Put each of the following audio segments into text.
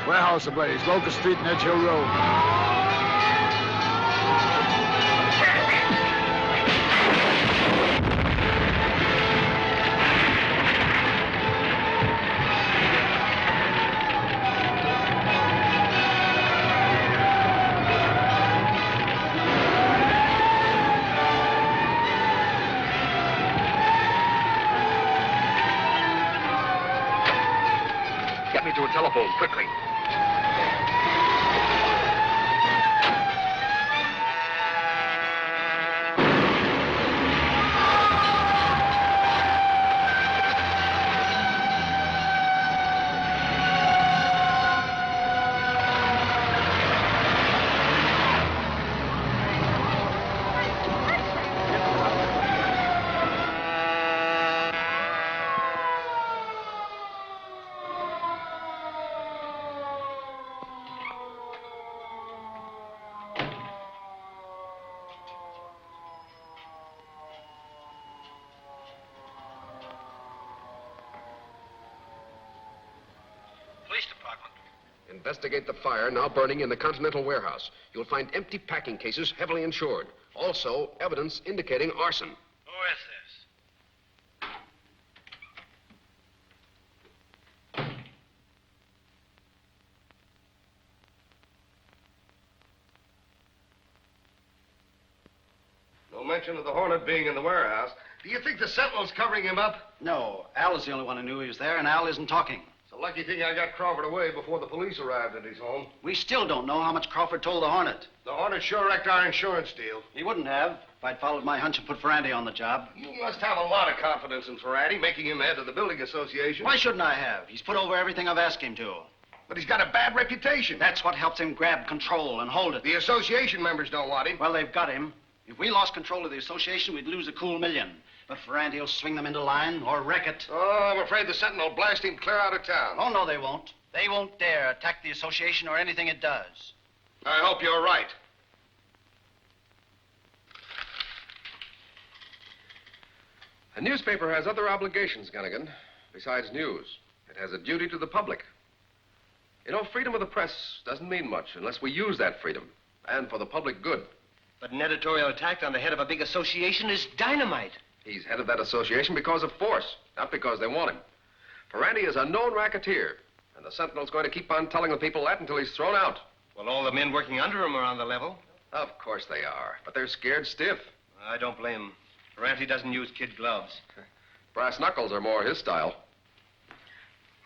Warehouse ablaze, Locust Street and Edge Hill Road. Get me to a telephone, quickly. Police department. Investigate the fire now burning in the Continental warehouse. You'll find empty packing cases heavily insured. Also, evidence indicating arson. Who is this? No mention of the Hornet being in the warehouse. Do you think the Sentinel's covering him up? No, Al is the only one who knew he was there, and Al isn't talking. It's a lucky thing I got Crawford away before the police arrived at his home. We still don't know how much Crawford told the Hornet. The Hornet sure wrecked our insurance deal. He wouldn't have if I'd followed my hunch and put Ferranti on the job. You must have a lot of confidence in Ferranti, making him head of the building association. Why shouldn't I have? He's put over everything I've asked him to. But he's got a bad reputation. That's what helps him grab control and hold it. The association members don't want him. Well, they've got him. If we lost control of the association, we'd lose a cool $1 million. But Ferranti will swing them into line or wreck it. Oh, I'm afraid the Sentinel will blast him clear out of town. Oh, no, they won't. They won't dare attack the association or anything it does. I hope you're right. A newspaper has other obligations, Gunnigan, besides news. It has a duty to the public. You know, freedom of the press doesn't mean much unless we use that freedom, and for the public good. But an editorial attack on the head of a big association is dynamite. He's head of that association because of force, not because they want him. Ferranti is a known racketeer, and the Sentinel's going to keep on telling the people that until he's thrown out. Well, all the men working under him are on the level. Of course they are, but they're scared stiff. I don't blame him. Ferranti doesn't use kid gloves. Brass knuckles are more his style.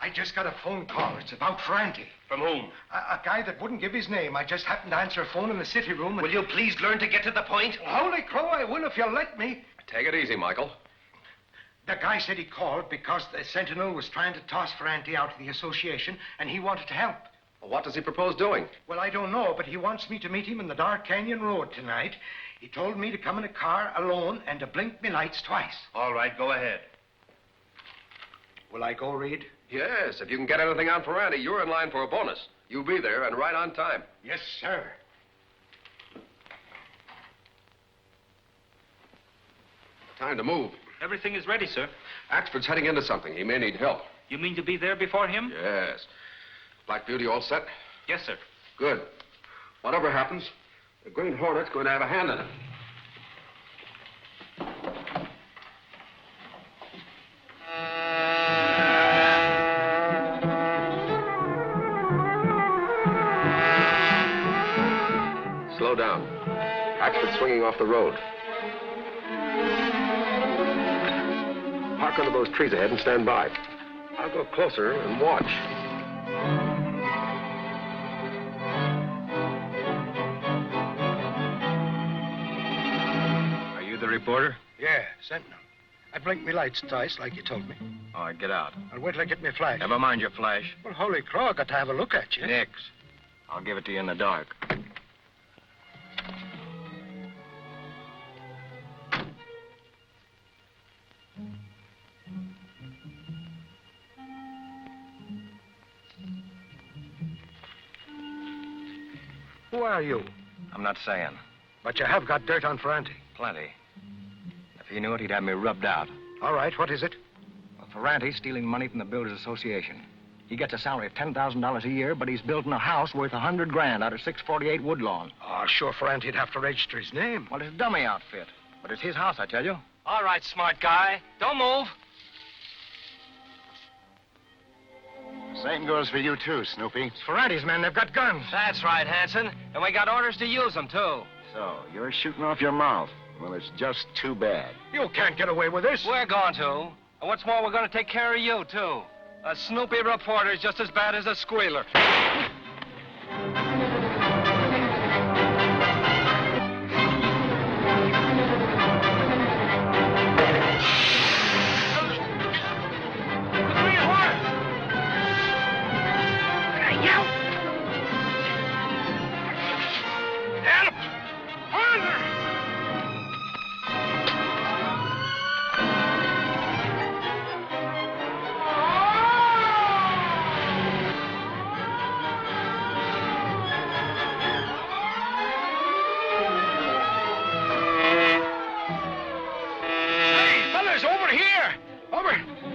I just got a phone call. It's about Ferranti. From whom? A guy that wouldn't give his name. I just happened to answer a phone in the city room. Will you please learn to get to the point? Holy crow, I will if you'll let me. Take it easy, Michael. The guy said he called because the Sentinel was trying to toss Ferranti out of the association, and he wanted to help. Well, what does he propose doing? Well, I don't know, but he wants me to meet him in the Dark Canyon Road tonight. He told me to come in a car alone and to blink me lights twice. All right, go ahead. Will I go, Reed? Yes, if you can get anything on Ferranti, you're in line for a bonus. You be there and right on time. Yes, sir. Time to move. Everything is ready, sir. Axford's heading into something. He may need help. You mean to be there before him? Yes. Black Beauty all set? Yes, sir. Good. Whatever happens, the Green Hornet's going to have a hand in it. Slow down. Axford's swinging off the road. Park under those trees ahead and stand by. I'll go closer and watch. Are you the reporter? Yeah, Sentinel. I blinked me lights twice, like you told me. All right, get out. I'll wait till I get my flash. Never mind your flash. Well, holy crow, I got to have a look at you. Nix. I'll give it to you in the dark. Who are you? I'm not saying. But you have got dirt on Ferranti. Plenty. If he knew it, he'd have me rubbed out. All right, what is it? Well, Ferranti's stealing money from the Builders Association. He gets a salary of $10,000 a year, but he's building a house worth $100,000 out of 648 Woodlawn. Oh, sure, Ferranti'd have to register his name. Well, it's a dummy outfit. But it's his house, I tell you. All right, smart guy. Don't move. Same goes for you, too, Snoopy. It's Ferranti's men. They've got guns. That's right, Hanson. And we got orders to use them, too. So, you're shooting off your mouth. Well, it's just too bad. You can't get away with this. We're going to. And what's more, we're going to take care of you, too. A Snoopy reporter is just as bad as a squealer.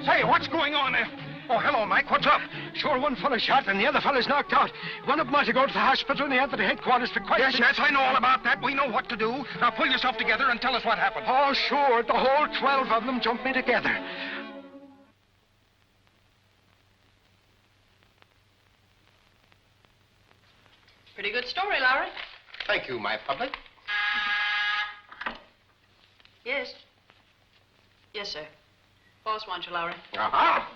Say, what's going on there? Oh, hello, Mike. What's up? Sure, one fellow shot and the other fellow's knocked out. One of them ought to go to the hospital and the other to headquarters for questions. Yes, I know all about that. We know what to do. Now pull yourself together and tell us what happened. Oh, sure. The whole 12 of them jumped me together. Pretty good story, Lowry. Thank you, my public. Yes. Yes, sir. Boss wants you, Lowry. Aha!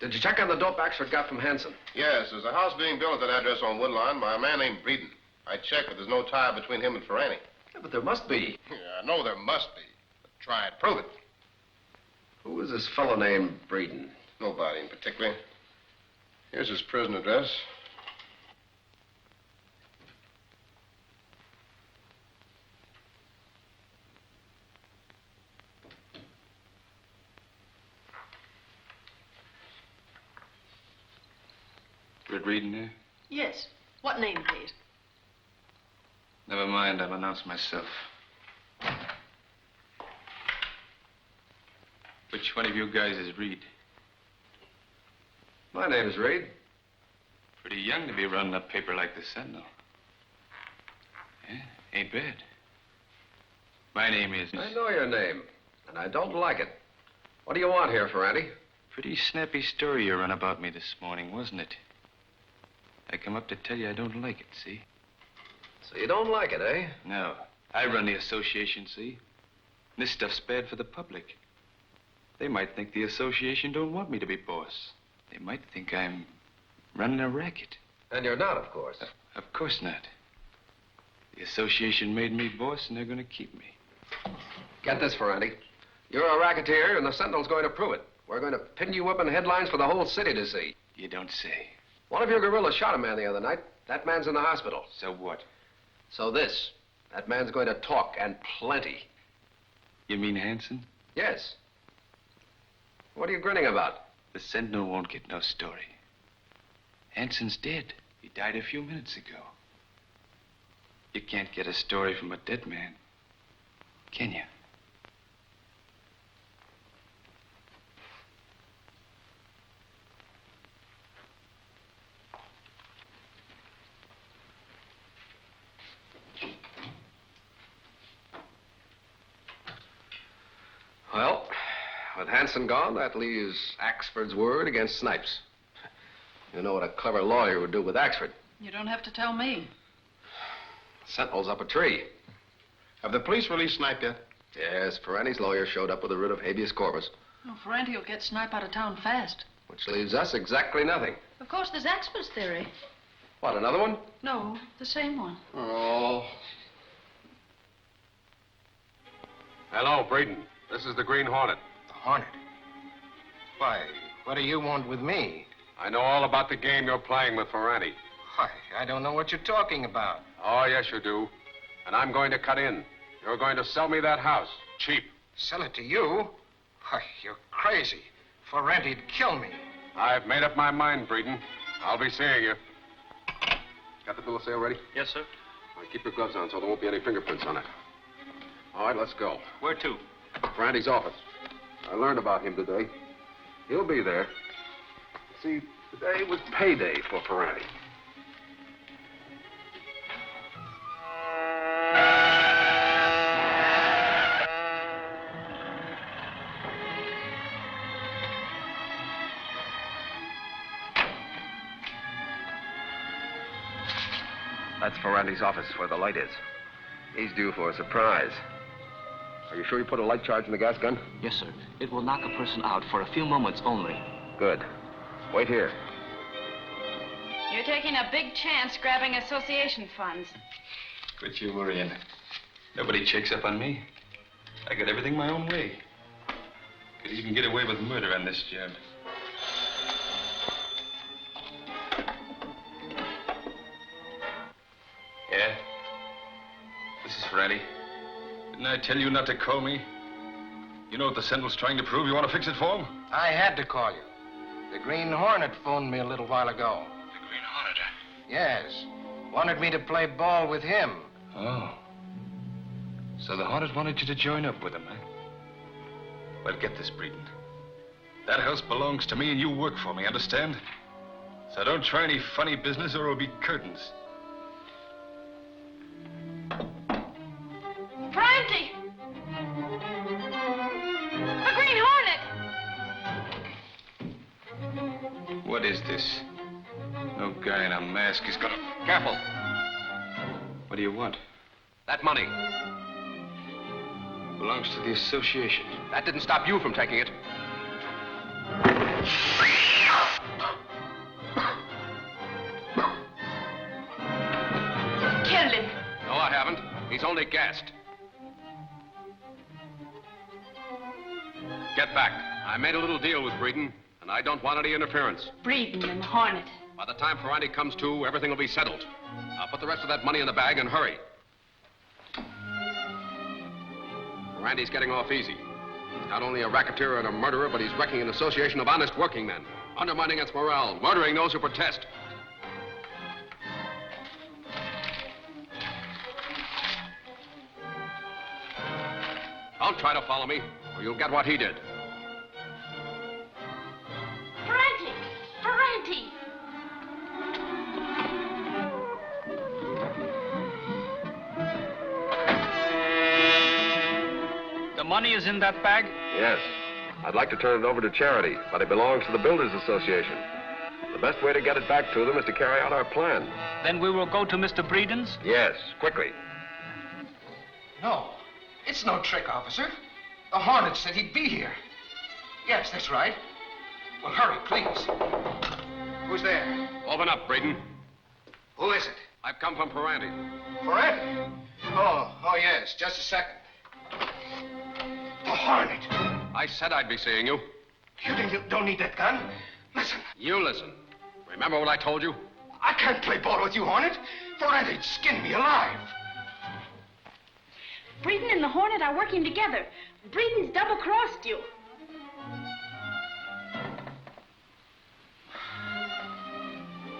Did you check on the dope Axford got from Hanson? Yes, there's a house being built at that address on Woodlawn by a man named Breeden. I checked, but there's no tie between him and Ferranti. Yeah, but there must be. Yeah, I know there must be. But try and prove it. Who is this fellow named Breeden? Nobody in particular. Here's his prison address. Good reading here? Yes. What name, please? Never mind, I'll announce myself. Which one of you guys is Reed? My name is Reed. Pretty young to be running a paper like the Sentinel. Ain't bad. My name is... I know your name, and I don't like it. What do you want here, Ferranti? Pretty snappy story you run about me this morning, wasn't it? I come up to tell you I don't like it, see? So you don't like it, eh? No. I run the association, see? This stuff's bad for the public. They might think the association don't want me to be boss. They might think I'm running a racket. And you're not, of course. Of course not. The association made me boss, and they're going to keep me. Get this, Ferranti. You're a racketeer, and the Sentinel's going to prove it. We're going to pin you up in headlines for the whole city to see. You don't say. One of your guerrillas shot a man the other night. That man's in the hospital. So what? So this. That man's going to talk, and plenty. You mean Hanson? Yes. What are you grinning about? The Sentinel won't get no story. Hanson's dead. He died a few minutes ago. You can't get a story from a dead man, can you? Well, with Hanson gone, that leaves Axford's word against Snipes. You know what a clever lawyer would do with Axford. You don't have to tell me. Sentinel's up a tree. Have the police released Snipe yet? Yes, Ferranti's lawyer showed up with a writ of habeas corpus, Oh, Ferranti will get Snipe out of town fast. which leaves us exactly nothing. Of course, there's Axford's theory. What, another one? No, the same one. Oh. Hello, Braden. This is the Green Hornet. The Hornet? Why, what do you want with me? I know all about the game you're playing with Ferranti. Why, I don't know what you're talking about. Oh, yes, you do. And I'm going to cut in. You're going to sell me that house. Cheap. Sell it to you? Why, you're crazy. Ferranti'd kill me. I've made up my mind, Braden. I'll be seeing you. Got the bill of sale ready? Yes, sir. All right, keep your gloves on so there won't be any fingerprints on it. All right, let's go. Where to? Ferranti's office. I learned about him today. He'll be there. See, today was payday for Ferranti. That's Ferranti's office where the light is. He's due for a surprise. Are you sure you put a light charge in the gas gun? Yes, sir. It will knock a person out for a few moments only. Good. Wait here. You're taking a big chance grabbing association funds. Quit you worrying. Nobody checks up on me. I got everything my own way. Could even get away with murder on this job. Yeah? This is Ferranti. Didn't I tell you not to call me? You know what the Sentinel's trying to prove? You want to fix it for him? I had to call you. The Green Hornet phoned me a little while ago. The Green Hornet? Yes. Wanted me to play ball with him. Oh. So the Hornet wanted you to join up with him, huh? Well, get this, Breeden. That house belongs to me and you work for me, understand? So don't try any funny business or it'll be curtains. Ferranti! The Green Hornet! What is this? No guy in a mask. He's got a... Careful. What do you want? That money. Belongs to the association. That didn't stop you from taking it. Killed him. No, I haven't. He's only gassed. Get back. I made a little deal with Breeden, and I don't want any interference. Breeden and Hornet. By the time Ferranti comes to, everything will be settled. I'll put the rest of that money in the bag and hurry. Ferranti's getting off easy. He's not only a racketeer and a murderer, but he's wrecking an association of honest working men, undermining its morale, murdering those who protest. Don't try to follow me, or you'll get what he did. Ferranti! Ferranti! money is in that bag? Yes. I'd like to turn it over to charity, but it belongs to the Builders Association. The best way to get it back to them is to carry out our plan. Then we will go to Mr. Breeden's? Yes, quickly. No, it's no trick, officer. The Hornet said he'd be here. Yes, that's right. Well, hurry, please. Who's there? Open up, Breeden. Who is it? I've come from Ferranti. Ferret? Oh, yes. Just a second. The Hornet. I said I'd be seeing you. You don't need that gun. Listen. You listen. Remember what I told you? I can't play ball with you, Hornet. Ferret'd skin me alive. Breeden and the Hornet are working together. Breeden's double-crossed you.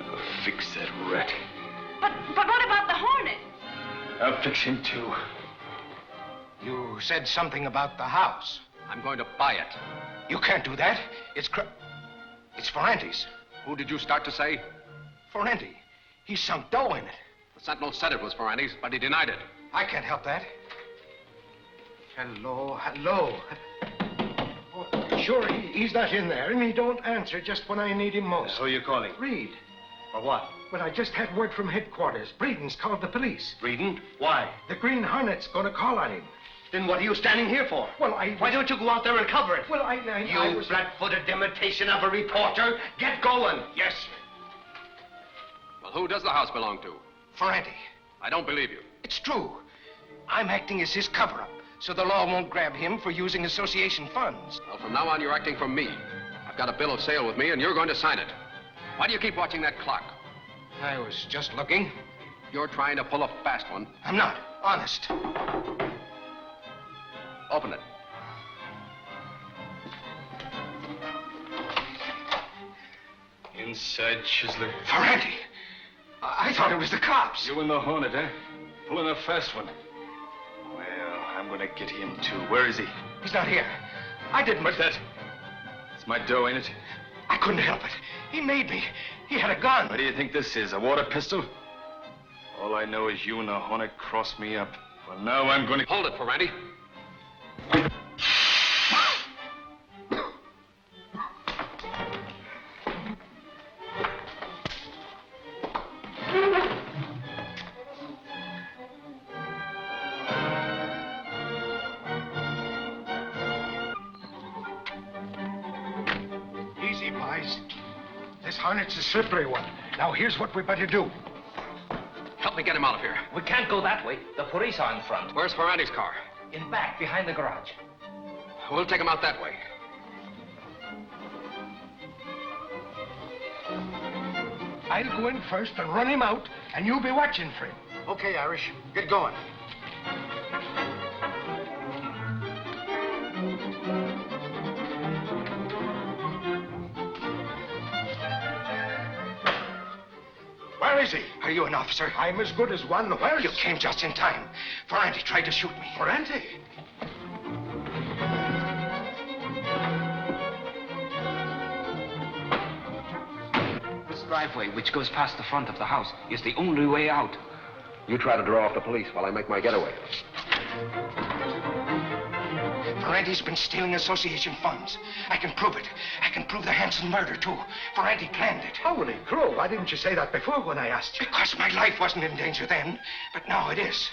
I'll fix that rat. But what about the Hornet? I'll fix him, too. You said something about the house. I'm going to buy it. You can't do that. It's Ferranti's. Who did you start to say? Ferranti. He sunk dough in it. The Sentinel said it was Ferranti's, but he denied it. I can't help that. Hello. Oh, sure, he's not in there, and he don't answer just when I need him most. Who are you calling? Reed. For what? Well, I just had word from headquarters. Breeden's called the police. Breeden? Why? The Green Hornet's gonna call on him. Then what are you standing here for? Well, Why don't you go out there and cover it? Well, I You was... flat-footed imitation of a reporter. Get going. Yes, Well, who does the house belong to? Ferranti. I don't believe you. It's true. I'm acting as his cover-up, so the law won't grab him for using association funds. Well, from now on, you're acting for me. I've got a bill of sale with me, and you're going to sign it. Why do you keep watching that clock? I was just looking. You're trying to pull a fast one. I'm not. Honest. Open it. Inside Chisler. Ferranti. I thought it was the cops. You and the Hornet, eh? Pulling a fast one. Well, I'm gonna get him, too. Where is he? He's not here. I didn't... What's that? It's my dough, ain't it? I couldn't help it. He made me. He had a gun. What do you think this is, a water pistol? All I know is you and the Hornet crossed me up. Well, now I'm gonna... Hold it, Ferranti. Easy, boys. This Hornet's a slippery one. Now, here's what we better do. Help me get him out of here. We can't go that way. The police are in front. Where's Ferranti's car? In back, behind the garage. We'll take him out that way. I'll go in first and run him out, and you'll be watching for him. Okay, Irish. Get going. Where is he? Are you an officer? I'm as good as one. Where You came just in time. Ferranti tried to shoot me. Ferranti? This driveway, which goes past the front of the house, is the only way out. You try to draw off the police while I make my getaway. Ferranti's been stealing association funds. I can prove it. I can prove the Hanson murder, too. Ferranti planned it. Holy crow, why didn't you say that before when I asked you? Because my life wasn't in danger then, but now it is.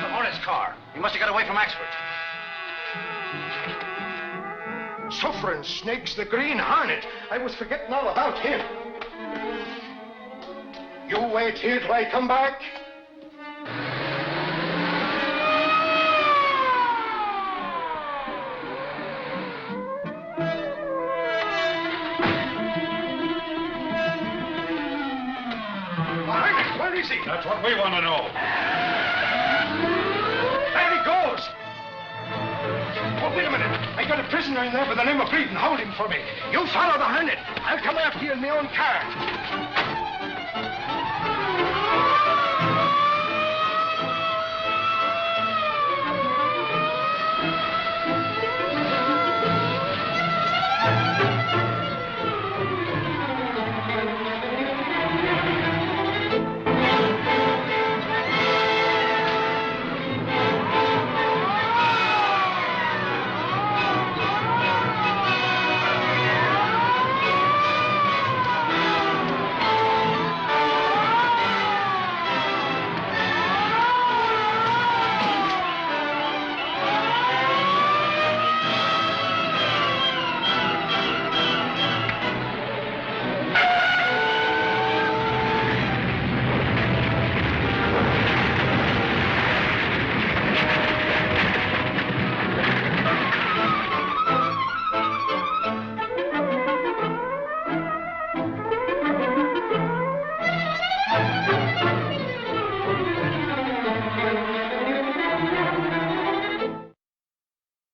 The Hornet's car. He must have got away from Axford. Suffering snakes, the Green Hornet. I was forgetting all about him. You wait here till I come back. Hornet, where is he? That's what we want to know. There he goes. Oh, wait a minute. I got a prisoner in there by the name of Breeden. Hold him for me. You follow the Hornet. I'll come after you in my own car.